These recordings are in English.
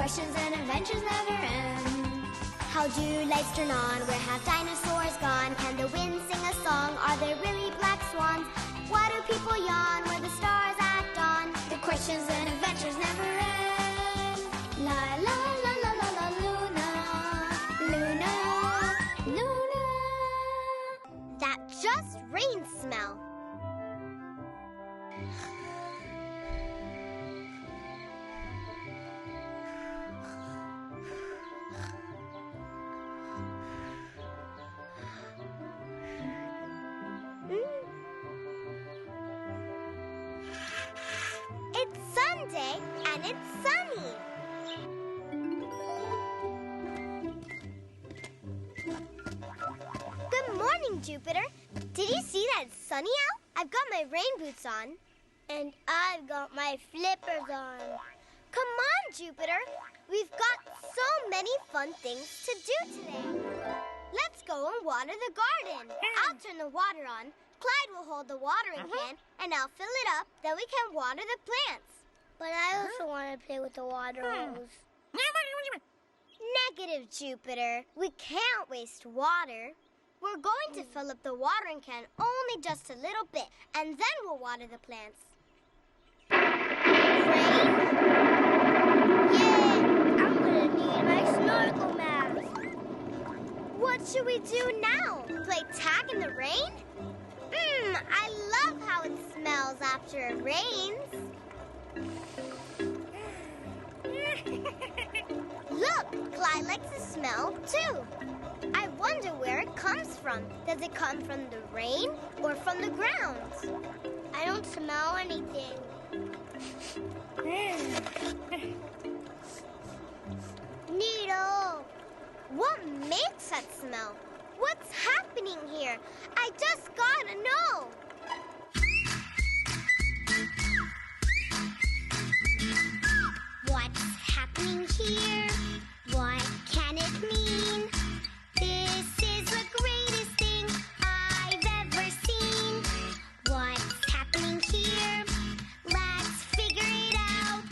questions and adventures never end. How do lights turn on? Where have dinosaurs gone? Can the wind sing a song? Are there really black swans? Why do people yawn where the stars at dawn? The questions and adventures never end. La la la la la la Luna, Luna, Luna. That just rain smell. It's Sunday and it's sunny. Good morning, Jupiter. Did you see that it's sunny out? I've got my rain boots on. And I've got my flippers on. Come on, Jupiter. We've got so many fun things to do today. Let's go and water the garden. I'll turn the water on. Clyde will hold the watering can, and I'll fill it up. Then we can water the plants. But I also want to play with the water hose. Negative, Jupiter. We can't waste water. We're going to fill up the watering can only just a little bit, and then we'll water the plants. Rain? Yay! I'm going to need my snorkel mask. What should we do now? Play tag in the rain? I love how it smells after it rains. Look, Clyde likes the smell too. I wonder where it comes from. Does it come from the rain or from the ground? I don't smell anything. Needle! What makes that smell? What's happening here? I just gotta know. What's happening here? What can it mean? This is the greatest thing I've ever seen. What's happening here? Let's figure it out.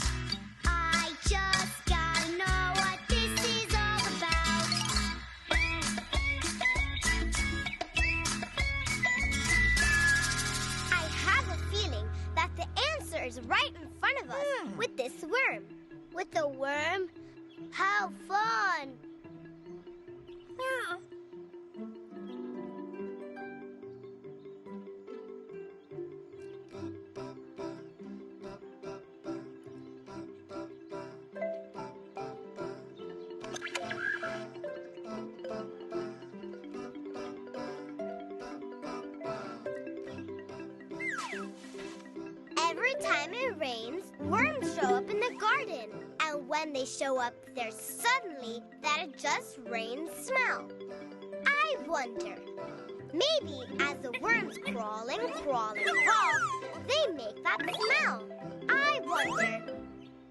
I just gotta know what this is all about. I have a feeling that the answer is right in front of us with this worm. With the worm? How fun! Every time it rains, worms show up in the garden. And when they show up, there's suddenly that it just rains smell. I wonder, maybe as the worms crawl, they make that smell. I wonder.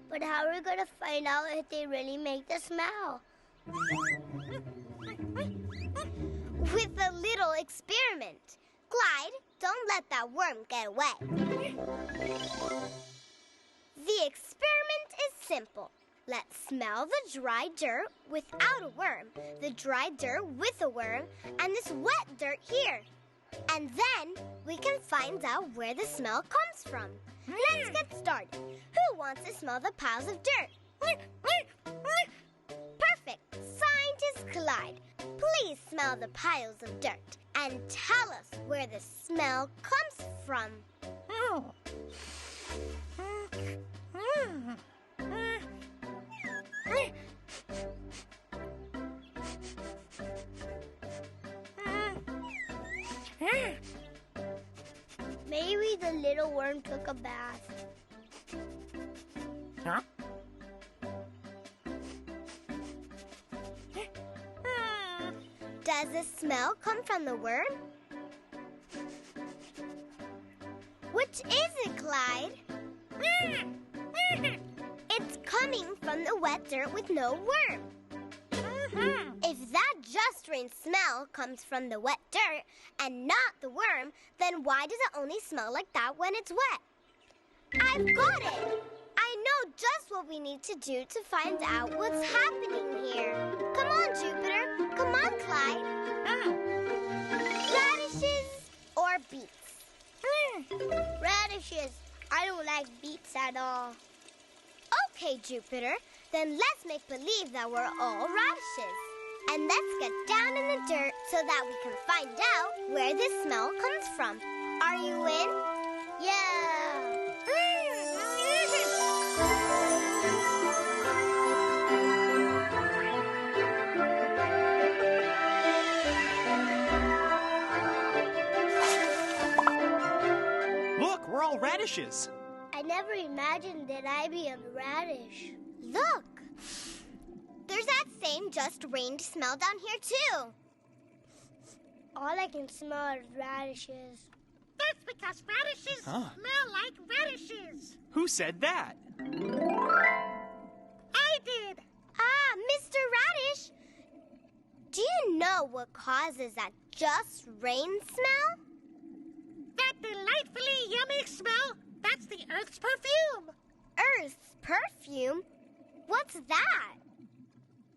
But how are we going to find out if they really make the smell? With a little experiment. Clyde, don't let that worm get away. The experiment is simple. Let's smell the dry dirt without a worm, the dry dirt with a worm, and this wet dirt here. And then we can find out where the smell comes from. Let's get started. Who wants to smell the piles of dirt? Perfect. Scientist Clyde, please smell the piles of dirt and tell us where the smell comes from. Maybe the little worm took a bath. Huh? Does the smell come from the worm? Which is it, Clyde? It's coming from the wet dirt with no worm. If that just rain smell comes from the wet dirt and not the worm, then why does it only smell like that when it's wet? I've got it! I know just what we need to do to find out what's happening here. Come on, Jupiter. Come on, Clyde. Radishes or beets? Radishes. I don't like beets at all. Okay, Jupiter. Then let's make believe that we're all radishes. And let's get down in the dirt so that we can find out where this smell comes from. Are you in? Yeah. Look, we're all radishes. I never imagined that I'd be a radish. Look! There's that same just rained smell down here, too. All I can smell is radishes. That's because radishes smell like radishes. Who said that? I did. Ah, Mr. Radish! Do you know what causes that just rain smell? That delightfully yummy smell, that's the Earth's perfume. Earth's perfume? What's that?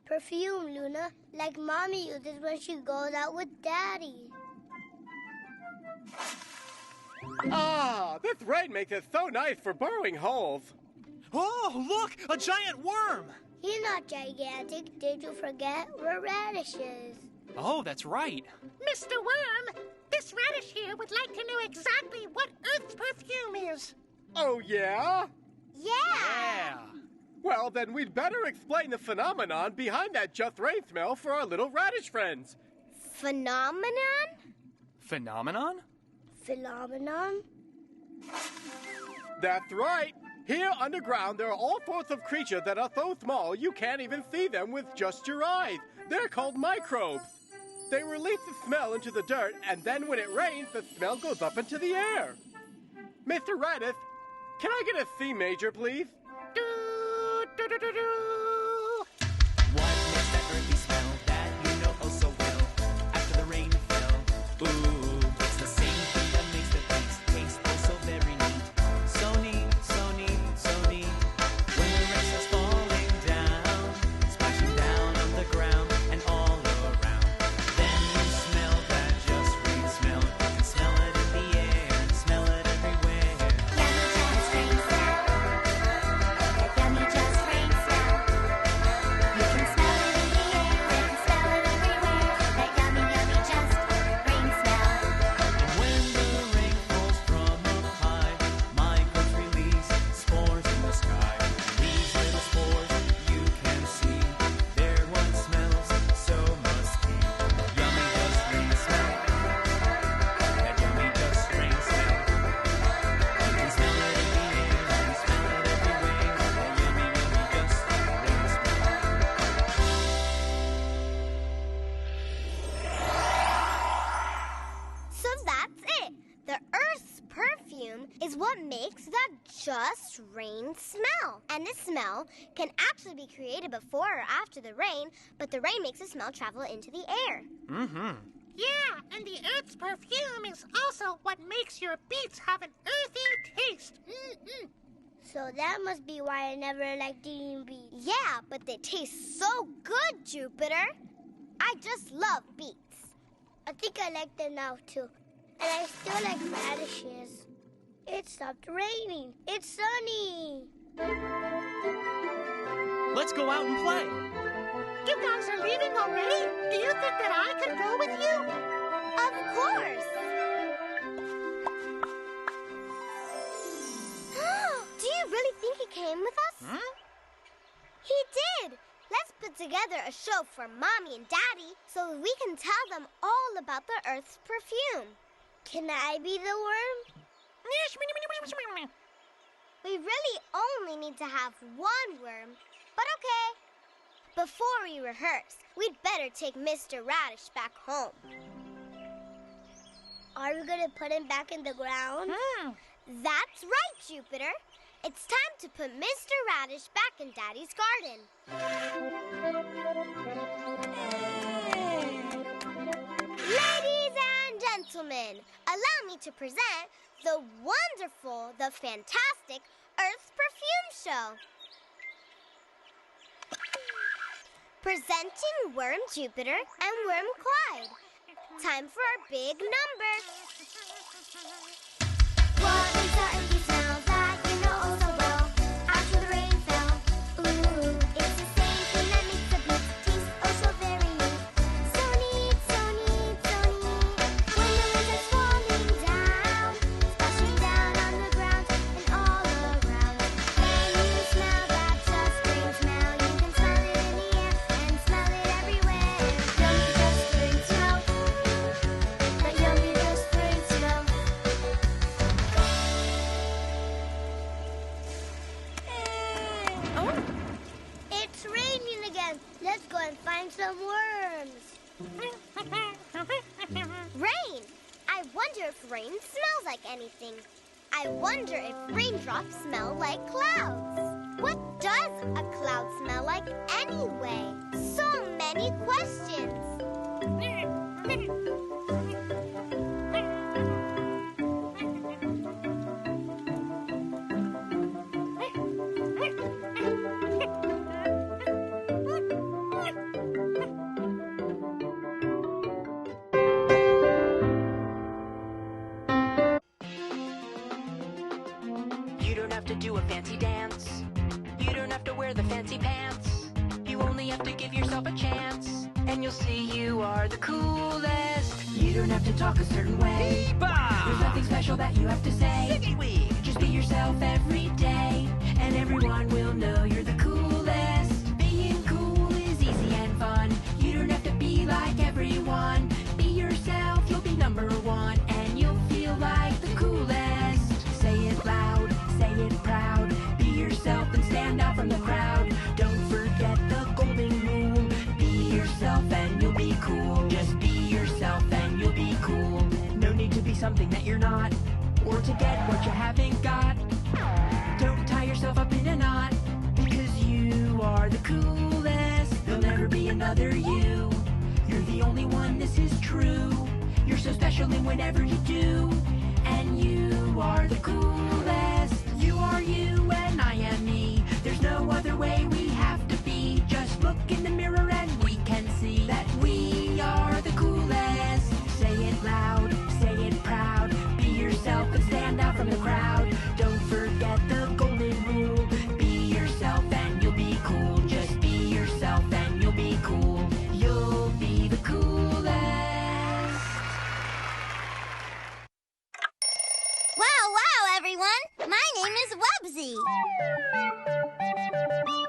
Perfume, Luna, like Mommy uses when she goes out with Daddy. Ah, this rain makes it so nice for burrowing holes. Oh, look, a giant worm. He's not gigantic. Did you forget? We're radishes. Oh, that's right. Mr. Worm, this radish here would like to know exactly what Earth's perfume is. Oh, yeah? Yeah. Well, then we'd better explain the phenomenon behind that just rain smell for our little radish friends. Phenomenon? Phenomenon? Phenomenon? That's right. Here underground, there are all sorts of creatures that are so small you can't even see them with just your eyes. They're called microbes. They release the smell into the dirt, and then when it rains, the smell goes up into the air. Mr. Radish, can I get a C major, please? Do, do, do, do, do. What makes that earthy smell that you know oh so well? After the rain fell, ooh, it's the same thing that makes the taste oh so very neat. So neat, so neat, so neat. When the rain starts falling down, splashing down on the ground and all around, then you smell that just rain smell. You can smell it in the air, smell it everywhere. Yummy just rain smell. You can smell it in the air, you can smell it everywhere. That yummy, yummy just rain smell. And when the rain falls from up high, microbes release spores in the sky. These little spores you can see, they're what smells so musky. Yummy just rain smell. That yummy just rain smell. You can smell it in the air, you can smell it everywhere. That yummy, yummy just rain smell. So that's it. The Earth's perfume is what makes that just rain smell. And this smell can actually be created before or after the rain, but the rain makes the smell travel into the air. Yeah, and the Earth's perfume is also what makes your beets have an earthy taste. So that must be why I never liked eating beets. Yeah, but they taste so good, Jupiter. I just love beets. I think I like them now, too. And I still like radishes. It stopped raining. It's sunny. Let's go out and play. You guys are leaving already? Do you think that I could go with you? Of course. Do you really think he came with us? He did. Let's put together a show for Mommy and Daddy so that we can tell them all about the Earth's perfume. Can I be the worm? We really only need to have one worm, but okay. Before we rehearse, we'd better take Mr. Radish back home. Are we going to put him back in the ground? That's right, Jupiter. It's time to put Mr. Radish back in Daddy's garden. Ladies and gentlemen, allow me to present the wonderful, the fantastic Earth's perfume show. Presenting Worm Jupiter and Worm Clyde. Time for our big numbers. What makes our empty smell that you know oh so well? After the rain fell. Ooh, it's the same thing that makes the beach taste oh so very neat. So neat, so neat, so neat. When the rain starts falling down, splashing down on the ground and all around. Can you smell that just spring smell? You can smell it in the air and smell it everywhere. Yummy just spring smell. That yummy just spring smell. Oh, it's raining again. Let's go and find some worms. Rain! I wonder if rain smells like anything. I wonder if raindrops smell like clouds. What does a cloud smell like anyway? So many questions. You don't have to do a fancy dance. You don't have to wear the fancy pants. You only have to give yourself a chance, and you'll see you are the coolest. You don't have to talk a certain way. There's nothing special that you have to say. Just be yourself every day, and everyone will know you're the coolest. Being cool is easy and fun. You don't have to be like everyone. Be yourself, you'll be number one, and you'll feel like the coolest. Say it loud, say it proud. Be yourself and stand out from the crowd. Don't forget the golden rule. Be yourself and you'll be cool. Just be yourself and you'll be cool. No need to be something that you're not, or to get what you haven't got. Don't tie yourself up in a knot, because you are the coolest. There'll never be another you. You're the only one, this is true. You're so special in whatever you do, and you are the coolest. You are you and I am me. There's no other way we have to be. Just look in the mirror and we can see that we are the coolest. Say it loud, say it proud. Be yourself and stand out from the crowd. Don't forget the golden rule. Be yourself and you'll be cool. Just be yourself and you'll be cool. You'll be the coolest. Wow, everyone. My name is Wubsy.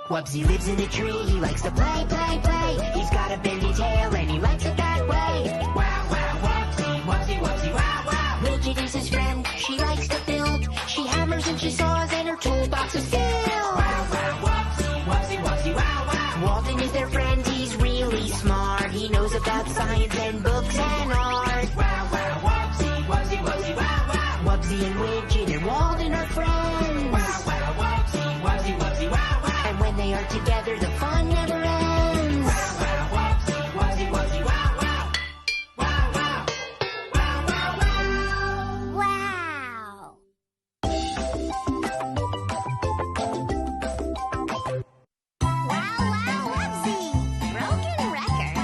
Wubsy lives in a tree, he likes to play, play, play. He's got a bendy tail and he likes it that way. Wow, wow, Wubsy, Wubsy, Wubsy, wow, wow. Widget is his friend, she likes to build. She hammers and she saws and her toolbox is filled. Wow, wow, Wubsy, Wubsy, Wubsy, wow, wow. Walden is their friend, he's really smart. He knows about science and books and art. Wow, wow, Wubsy, Wubsy, Wubsy, wow, wow. Wubsy and Widget and Walden are friends. Wow, wow, Wubsy, Wubsy, Wubsy, wow, wow. And when they are together, the fun never ends. Wow, wow, Wubsy, Wubsy, Wubsy, wow, wow. Wow, wow. Wow, wow, wow. Wow. Wow, Wubsy. Broken record.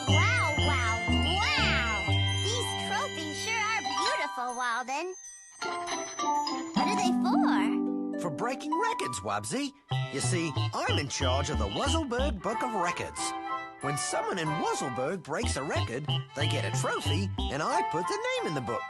Wow. These trophies sure are beautiful, Walden. What are they for? For breaking records, Wubsy. You see, I'm in charge of the Wuzzleberg Book of Records. When someone in Wuzzleberg breaks a record, they get a trophy, and I put the name in the book.